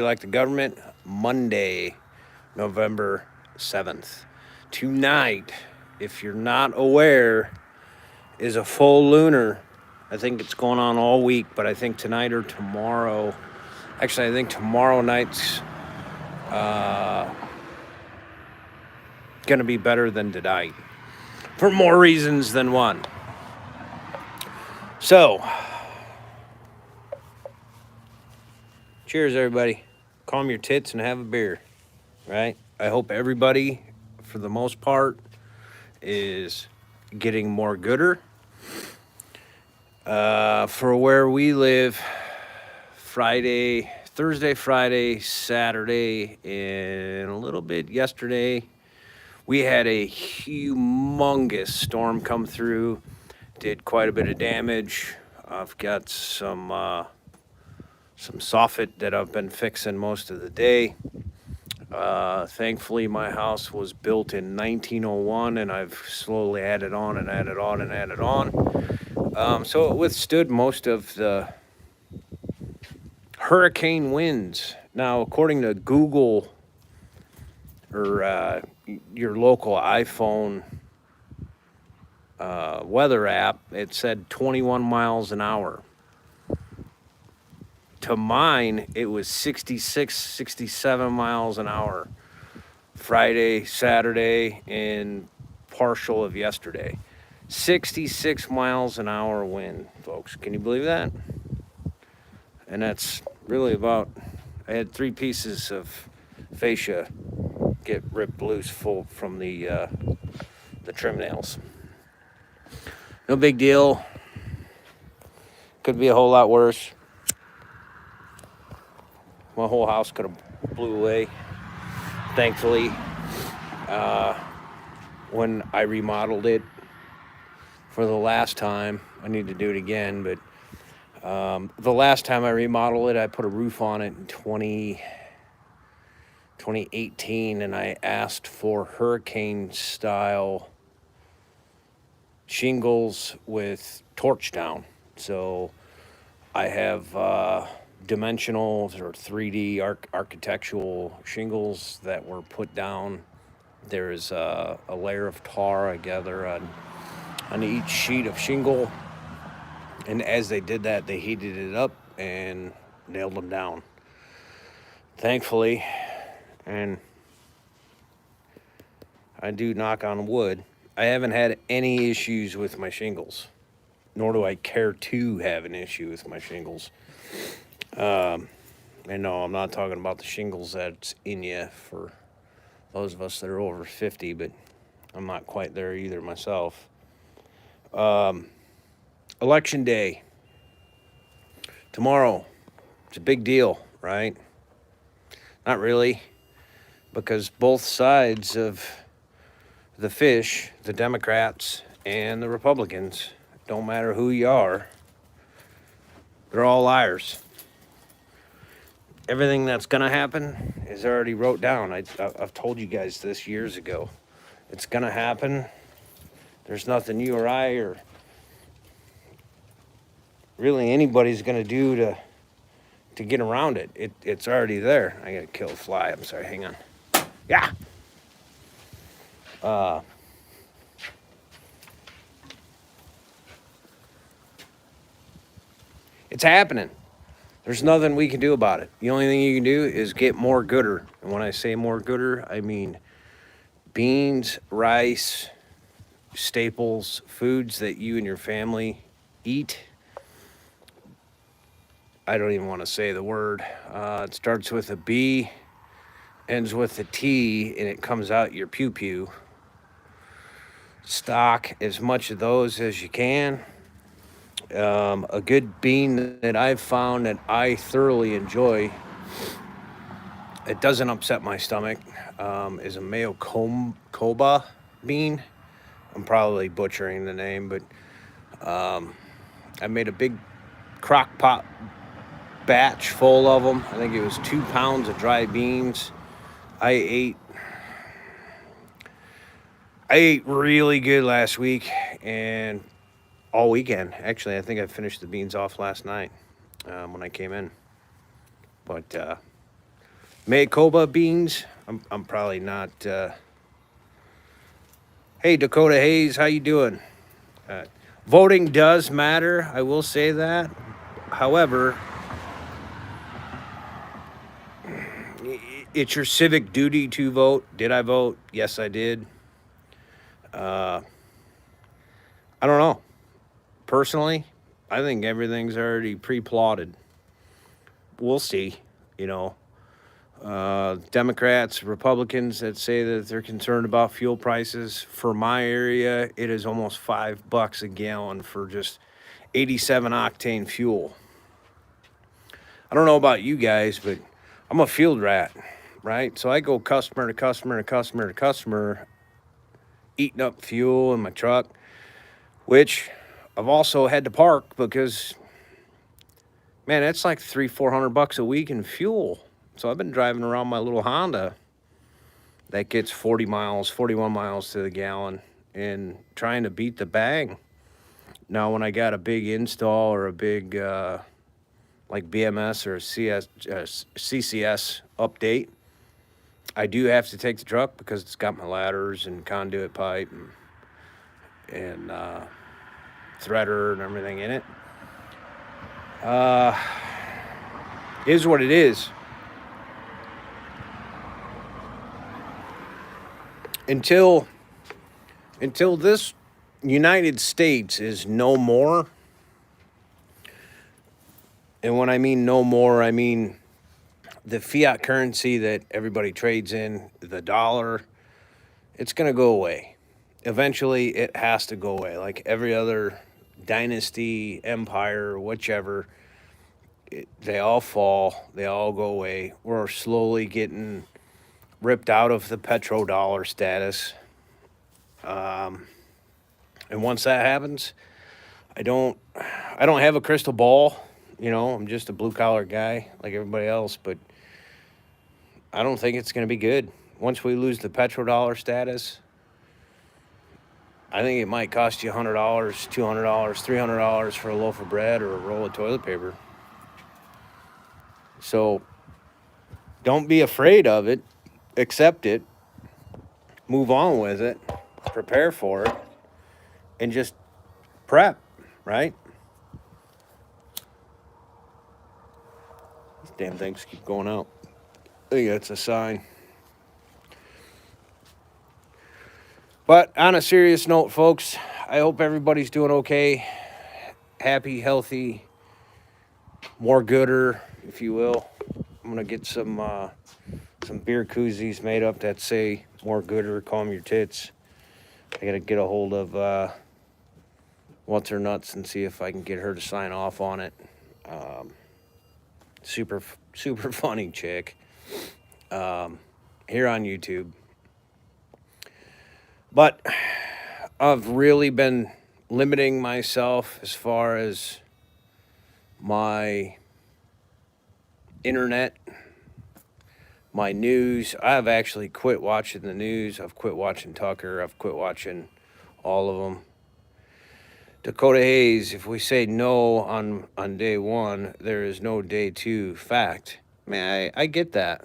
Like the government, Monday, November 7th. Tonight, if you're not aware, is a full lunar. I think it's going on all week, but I think tonight or tomorrow. Actually, I think tomorrow night's going to be better than tonight for more reasons than one. So, cheers, everybody. Calm your tits and have a beer, right? I hope everybody, for the most part, is getting more gooder. For where we live, Thursday, Friday, Saturday, and a little bit yesterday, we had a humongous storm come through. Did quite a bit of damage. I've got some soffit that I've been fixing most of the day. Thankfully, my house was built in 1901, and I've slowly added on and added on and added on. So it withstood most of the hurricane winds. Now, according to Google or your local iPhone weather app, it said 21 miles an hour. To mine, it was 66, 67 miles an hour. Friday, Saturday, and partial of yesterday. 66 miles an hour wind, folks. Can you believe that? And that's really about, I had 3 pieces of fascia get ripped loose full from the trim nails. No big deal. Could be a whole lot worse. My whole house could have blew away. Thankfully, when I remodeled it for the last time, I need to do it again, but the last time I remodeled it, I put a roof on it in 2018, and I asked for hurricane-style shingles with torch down. So I have dimensional or 3D architectural shingles that were put down. There's a layer of tar I gather on each sheet of shingle. And as they did that, they heated it up and nailed them down. Thankfully, and I do knock on wood, I haven't had any issues with my shingles, nor do I care to have an issue with my shingles. And no, I'm not talking about the shingles that's in you for those of us that are over 50, but I'm not quite there either myself. Election day. Tomorrow. It's a big deal, right? Not really, because both sides of the fish, the Democrats and the Republicans, don't matter who you are, they're all liars. Everything that's going to happen is already wrote down. I've told you guys this years ago. It's going to happen. There's nothing you or I or really anybody's going to do to get around it. It's already there. I got to kill a fly. I'm sorry. Hang on. Yeah. It's happening. There's nothing we can do about it. The only thing you can do is get more gooder. And when I say more gooder, I mean beans, rice, staples, foods that you and your family eat. I don't even want to say the word. It starts with a B, ends with a T, and it comes out your pew-pew. Stock as much of those as you can. A good bean that I've found that I thoroughly enjoy, it doesn't upset my stomach, is a Mayo Koba bean. I'm probably butchering the name, but I made a big crock pot batch full of them. I think it was 2 pounds of dry beans. I ate really good last week and all weekend. Actually, I think I finished the beans off last night when I came in. But Macoba beans. I'm probably not. Hey, Dakota Hayes, how you doing? Uh, Voting does matter. I will say that. However, it's your civic duty to vote. Did I vote? Yes, I did. I don't know. Personally, I think everything's already pre-plotted. We'll see. You know, Democrats, Republicans that say that they're concerned about fuel prices. For my area, it is almost $5 a gallon for just 87 octane fuel. I don't know about you guys, but I'm a field rat, right? So I go customer to customer to customer to customer, eating up fuel in my truck, which I've also had to park because, man, it's like $300-400 a week in fuel. So I've been driving around my little Honda that gets 40 miles, 41 miles to the gallon and trying to beat the bang. Now, when I got a big install or a big, like BMS or CCS update, I do have to take the truck because it's got my ladders and conduit pipe and threader and everything in it. Is what it is. Until this United States is no more, and when I mean no more, I mean the fiat currency that everybody trades in, the dollar, it's going to go away. Eventually, it has to go away. Like every other dynasty, empire, whichever, they all fall, they all go away. We're slowly getting ripped out of the petrodollar status. And once that happens, I don't have a crystal ball. You know, I'm just a blue collar guy like everybody else, but I don't think it's going to be good. Once we lose the petrodollar status, I think it might cost you $100, $200, $300 for a loaf of bread or a roll of toilet paper. So don't be afraid of it. Accept it. Move on with it. Prepare for it. And just prep, right? These damn things keep going out. I think that's a sign. But on a serious note, folks, I hope everybody's doing okay. Happy, healthy, more gooder, if you will. I'm going to get some beer koozies made up that say more gooder, calm your tits. I got to get a hold of What's Her Nuts and see if I can get her to sign off on it. Super funny chick here on YouTube. But I've really been limiting myself as far as my internet, my news. I've actually quit watching the news. I've quit watching Tucker. I've quit watching all of them. Dakota Hayes, if we say no on day one, there is no day two. Fact. Man, I get that.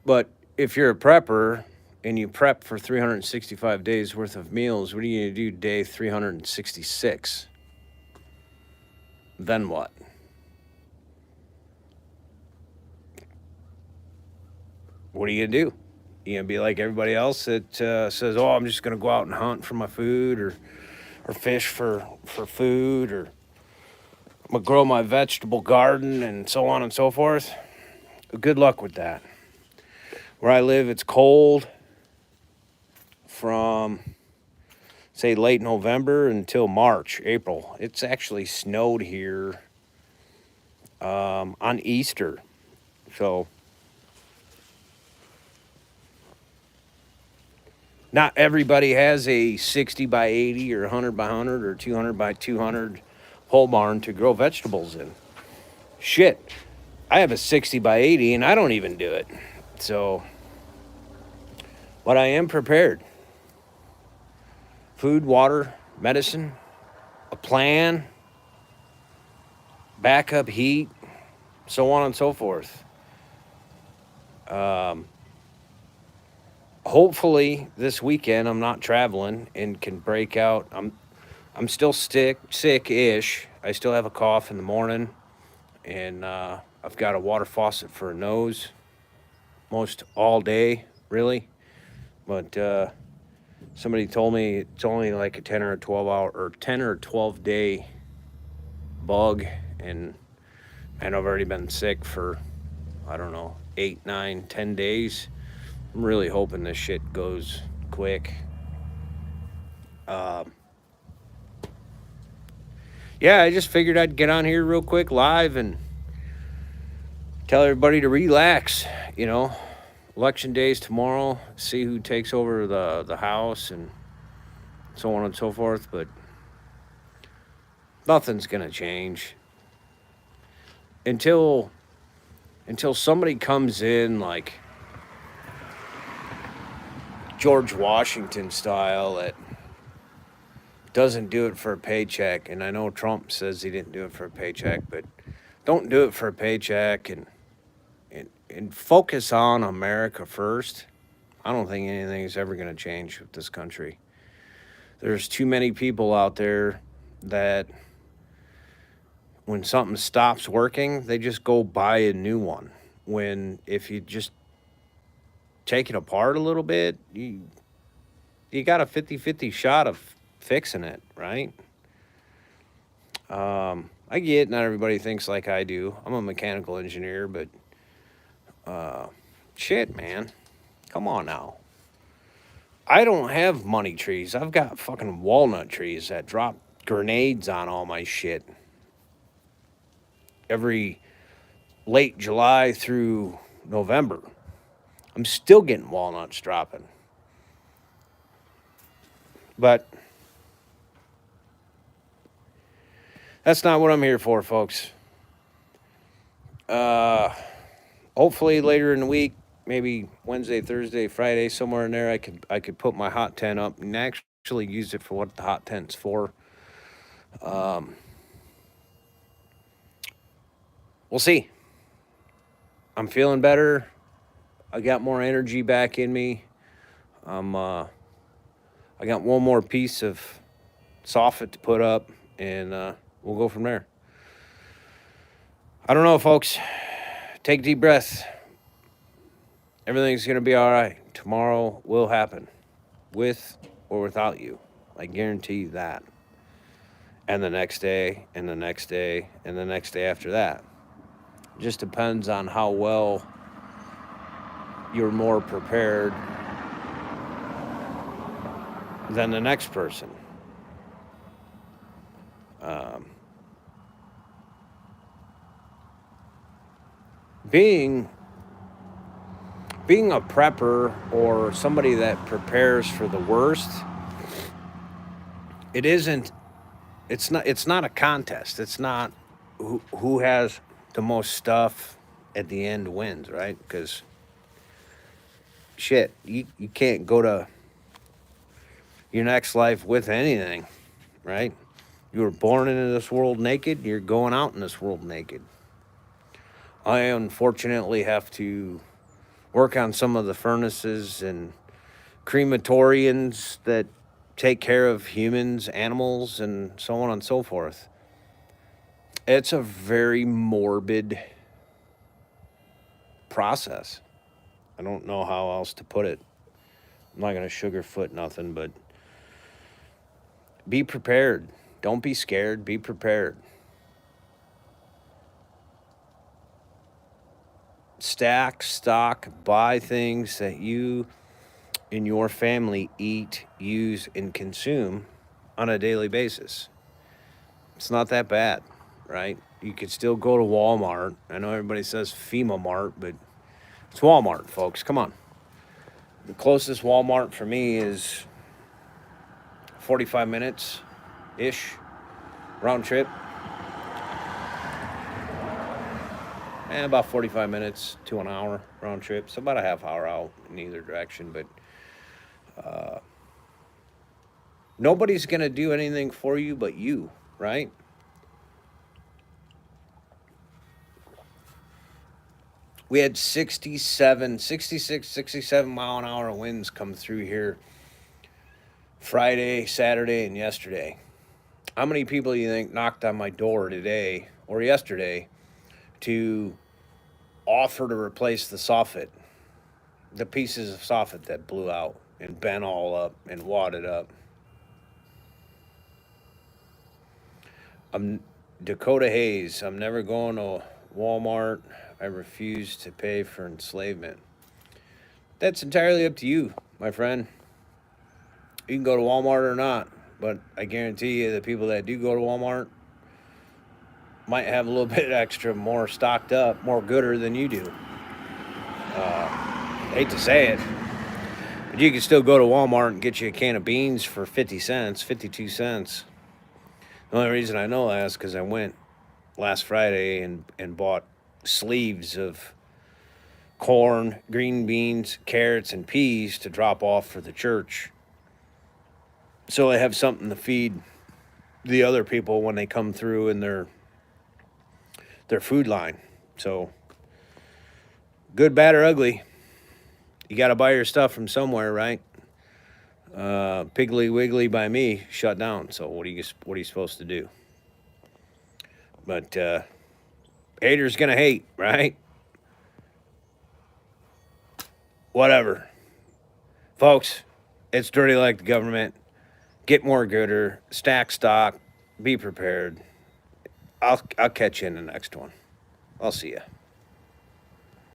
But if you're a prepper and you prep for 365 days worth of meals, what are you going to do day 366? Then what? What are you going to do? You going to be like everybody else that says, oh, I'm just going to go out and hunt for my food or fish for food, or I'm going to grow my vegetable garden and so on and so forth? Good luck with that. Where I live, it's cold from, say, late November until March, April. It's actually snowed here on Easter. So not everybody has a 60 by 80 or 100 by 100 or 200 by 200 pole barn to grow vegetables in. Shit, I have a 60 by 80 and I don't even do it. So, but I am prepared. Food, water, medicine, a plan, backup heat, so on and so forth. Hopefully this weekend I'm not traveling and can break out. I'm still sick-ish. I still have a cough in the morning, and I've got a water faucet for a nose most all day, really. But somebody told me it's only like a 10 or a 12 hour or 10 or 12 day bug, and I've already been sick for, I don't know, 8, 9, 10 days. I'm really hoping this shit goes quick. Um, yeah, I just figured I'd get on here real quick live and tell everybody to relax. You know, election day's tomorrow. See who takes over the house and so on and so forth. But nothing's gonna change until somebody comes in like George Washington style that doesn't do it for a paycheck. And I know Trump says he didn't do it for a paycheck, but don't do it for a paycheck and focus on America first. I don't think anything is ever going to change with this country. There's too many people out there that when something stops working, they just go buy a new one. When if you just take it apart a little bit, you got a 50-50 shot of fixing it, right? I get not everybody thinks like I do. I'm a mechanical engineer, but shit, man. Come on now. I don't have money trees. I've got fucking walnut trees that drop grenades on all my shit. Every late July through November. I'm still getting walnuts dropping. But that's not what I'm here for, folks. Hopefully later in the week, maybe Wednesday, Thursday, Friday, somewhere in there, I could put my hot tent up and actually use it for what the hot tent's for. We'll see. I'm feeling better. I got more energy back in me. I got one more piece of soffit to put up, and we'll go from there. I don't know, folks. Take a deep breath. Everything's going to be all right. Tomorrow will happen, with or without you. I guarantee you that. And the next day, and the next day, and the next day after that. It just depends on how well you're more prepared than the next person. Being a prepper or somebody that prepares for the worst, it's not a contest. It's not who has the most stuff at the end wins, right? Because shit, you can't go to your next life with anything, right? You were born into this world naked, you're going out in this world naked. I unfortunately have to work on some of the furnaces and crematorians that take care of humans, animals, and so on and so forth. It's a very morbid process. I don't know how else to put it. I'm not going to sugarfoot nothing, but be prepared. Don't be scared. Be prepared. Stack, stock, buy things that you and your family eat, use, and consume on a daily basis. It's not that bad, right? You could still go to Walmart. I know everybody says FEMA Mart, but it's Walmart, folks. Come on. The closest Walmart for me is 45 minutes-ish round trip. And about 45 minutes to an hour round trip. So about a half hour out in either direction. But nobody's going to do anything for you but you, right? We had 67, 66, 67 mile an hour winds come through here Friday, Saturday, and yesterday. How many people do you think knocked on my door today or yesterday to offer to replace the soffit? The pieces of soffit that blew out and bent all up and wadded up. I'm Dakota Hayes. I'm never going to Walmart. I refuse to pay for enslavement. That's entirely up to you, my friend. You can go to Walmart or not, but I guarantee you the people that do go to Walmart might have a little bit extra, more stocked up, more gooder than you do. Hate to say it, but you can still go to Walmart and get you a can of beans for 50 cents, 52 cents. The only reason I know that is because I went last Friday and bought sleeves of corn, green beans, carrots, and peas to drop off for the church. So I have something to feed the other people when they come through in their food line. So good, bad, or ugly, you got to buy your stuff from somewhere, right? Piggly Wiggly by me shut down. So what are you supposed to do? But haters gonna hate, right? Whatever, folks. It's dirty like the government. Get more gooder. Stack stock. Be prepared. I'll catch you in the next one. I'll see you.